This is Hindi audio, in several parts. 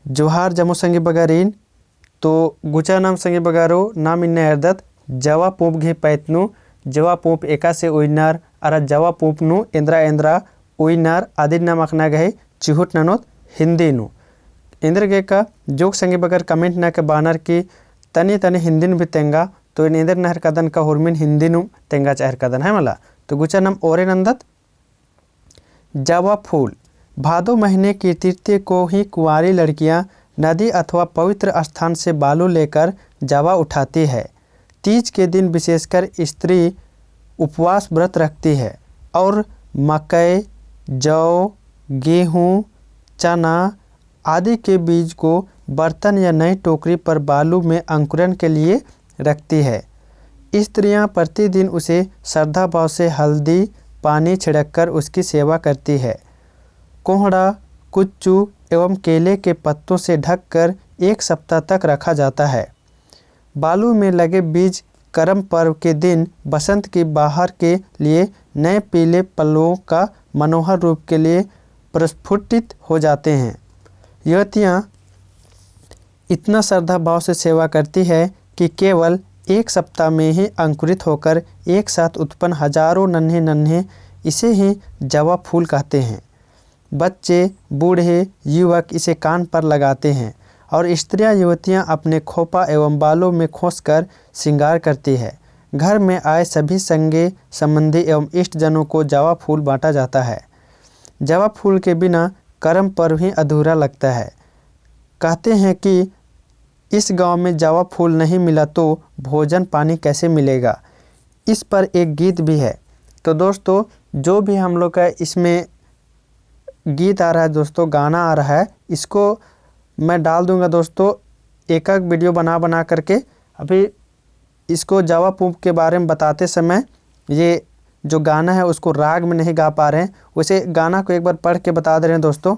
जोहार जमो संगे बगारीन तो गुचा नाम संगे बगारो नाम इन्ने अर्दत जवा पोप घे पैतनु जवा पोप एका से उइनार अरा जवा पोप नु इंद्रा इंद्रा उइनार आदि नाम अखना गए चिहुट ननोत हिंदी नु इंद्र गे का जोक संगे बगर कमेंट ना के बानर की तनी तनी हिंदी नु भी तेंगा तो इंद्र नहर कदन का हुरमिन हिंदी नु तेंगा चाहर कदन है मला। तो गुचा नाम ओरे नंदत जवा फूल भादो महीने की तृतीय को ही कुंवारी लड़कियां नदी अथवा पवित्र स्थान से बालू लेकर जावा उठाती है। तीज के दिन विशेषकर स्त्री उपवास व्रत रखती है और मकई, जौ, गेहूँ, चना आदि के बीज को बर्तन या नई टोकरी पर बालू में अंकुरन के लिए रखती है। स्त्रियां प्रतिदिन उसे श्रद्धा भाव से हल्दी पानी छिड़ककर उसकी सेवा करती है। कोहड़ा, कुच्चू एवं केले के पत्तों से ढककर 1 सप्ताह तक रखा जाता है। बालू में लगे बीज करम पर्व के दिन बसंत की बाहर के लिए नए पीले पल्लवों का मनोहर रूप के लिए प्रस्फुटित हो जाते हैं। युवतियाँ इतना श्रद्धा भाव से सेवा करती है कि केवल 1 सप्ताह में ही अंकुरित होकर एक साथ उत्पन्न हजारों नन्हे नन्हे इसे ही जवा फूल कहते हैं। बच्चे, बूढ़े, युवक इसे कान पर लगाते हैं और स्त्रियां युवतियां अपने खोपा एवं बालों में खोसकर श्रृंगार करती है। घर में आए सभी संगे संबंधी एवं इष्टजनों को जवा फूल बांटा जाता है। जवा फूल के बिना करम पर्व ही अधूरा लगता है। कहते हैं कि इस गांव में जवा फूल नहीं मिला तो भोजन पानी कैसे मिलेगा। इस पर एक गीत भी है। तो दोस्तों जो भी हम लोग का इसमें गीत आ रहा है दोस्तों, गाना आ रहा है, इसको मैं डाल दूंगा दोस्तों एक एक वीडियो बना करके। अभी इसको जवा फूल के बारे में बताते समय ये जो गाना है उसको राग में नहीं गा पा रहे हैं, उसे गाना को एक बार पढ़ के बता दे रहे हैं दोस्तों।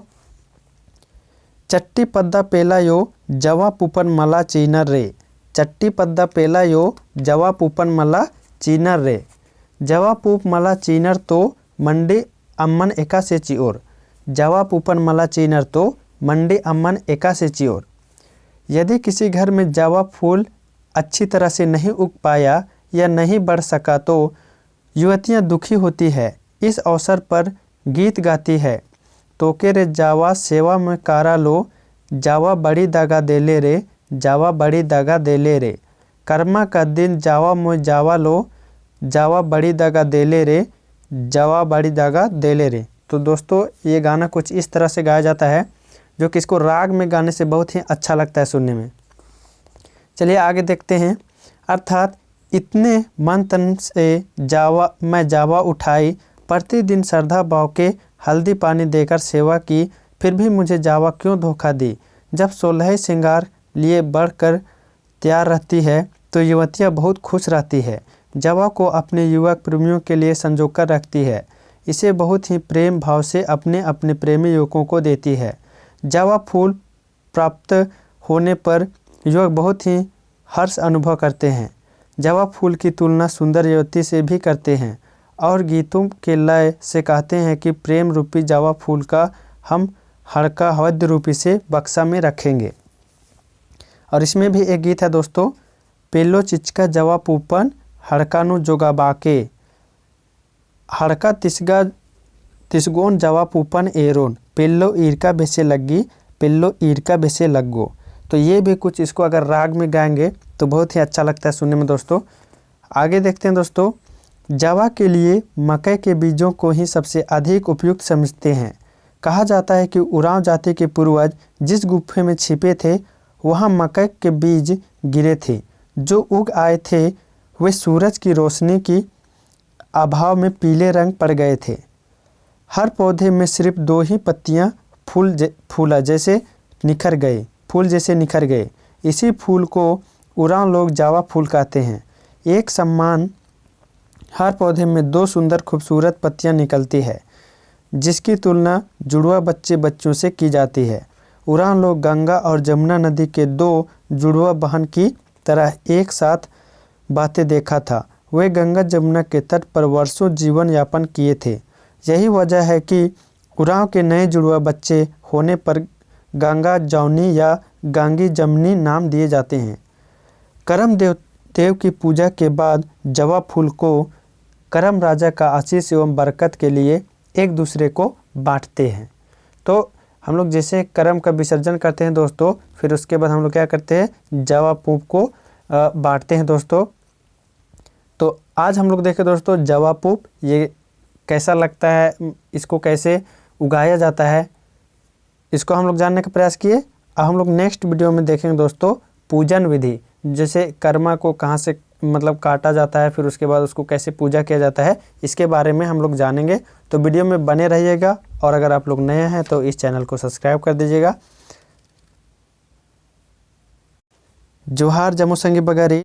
चट्टी पद्दा पेला यो जवा पुपन मला चीनर रे, चट्टी पद्दा पेला यो जवा पुपन मला चीनर रे, जवा पुप मला चीनर तो मंडी अम्मन एका से चिओर, जवा पुपन मला चीनर तो मंडी अम्मन एका से चिओर। यदि किसी घर में जवा फूल अच्छी तरह से नहीं उग पाया या नहीं बढ़ सका तो युवतियां दुखी होती है। इस अवसर पर गीत गाती है। तोके रे जावा सेवा में कारा लो, जावा बड़ी दगा देले रे, जावा बड़ी दगा देले रे, कर्मा का दिन जावा में जावा लो, जावा बड़ी दगा देले रे, जावा बड़ी दगा देले रे। तो दोस्तों ये गाना कुछ इस तरह से गाया जाता है जो कि इसको राग में गाने से बहुत ही अच्छा लगता है सुनने में। चलिए आगे देखते हैं। अर्थात इतने मन तन से मैं जावा उठाई, प्रतिदिन श्रद्धा भाव के हल्दी पानी देकर सेवा की, फिर भी मुझे जावा क्यों धोखा दी। जब 16 श्रृंगार लिए बढ़कर तैयार रहती है तो युवतियाँ बहुत खुश रहती है। जावा को अपने युवक प्रेमियों के लिए संजोकर रखती है। इसे बहुत ही प्रेम भाव से अपने अपने प्रेमी युवकों को देती है। जवा फूल प्राप्त होने पर युवक बहुत ही हर्ष अनुभव करते हैं। जवा फूल की तुलना सुंदर युवती से भी करते हैं और गीतों के लय से कहते हैं कि प्रेम रूपी जवा फूल का हम हड़का हवद्य रूपी से बक्सा में रखेंगे। और इसमें भी एक गीत है दोस्तों, पेलो चिचका जवा पूपन हड़कानु जोगा बाके, हड़का तिसगोन जवा पूपन एरोन, पेल्लो ईरका बेसे लगी, पेल्लो ईरका बेसे लगो। तो ये भी कुछ इसको अगर राग में गाएंगे तो बहुत ही अच्छा लगता है सुनने में दोस्तों। आगे देखते हैं दोस्तों। जवा के लिए मकई के बीजों को ही सबसे अधिक उपयुक्त समझते हैं। कहा जाता है कि उरांव जाति के पूर्वज जिस गुफे में छिपे थे वहाँ मकई के बीज गिरे थे। जो उग आए थे वे सूरज की रोशनी की अभाव में पीले रंग पड़ गए थे। हर पौधे में सिर्फ 2 ही पत्तियाँ फूल जैसे निखर गए। इसी फूल को उरांव लोग जावा फूल कहते हैं। एक समान हर पौधे में 2 सुंदर खूबसूरत पत्तियां निकलती है जिसकी तुलना जुड़वा बच्चों से की जाती है। उरांव लोग गंगा और जमुना नदी के 2 जुड़वा बहन की तरह एक साथ बहते देखा था। वे गंगा जमुना के तट पर वर्षों जीवन यापन किए थे। यही वजह है कि उरांव के नए जुड़वा बच्चे होने पर गंगा जौनी या गांगी जमनी नाम दिए जाते हैं। करम देव की पूजा के बाद जवा फूल को करम राजा का आशीष एवं बरकत के लिए एक दूसरे को बांटते हैं। तो हम लोग जैसे करम का विसर्जन करते हैं दोस्तों, फिर उसके बाद हम लोग क्या करते हैं, जवा पूप को बांटते हैं दोस्तों। तो आज हम लोग देखें दोस्तों जवा पूप ये कैसा लगता है, इसको कैसे उगाया जाता है, इसको हम लोग जानने का प्रयास किए। अब हम लोग नेक्स्ट वीडियो में देखेंगे दोस्तों पूजन विधि, जैसे कर्मा को कहाँ से मतलब काटा जाता है, फिर उसके बाद उसको कैसे पूजा किया जाता है, इसके बारे में हम लोग जानेंगे। तो वीडियो में बने रहिएगा और अगर आप लोग नए हैं तो इस चैनल को सब्सक्राइब कर दीजिएगा। जोहार जमो संगी बगारी।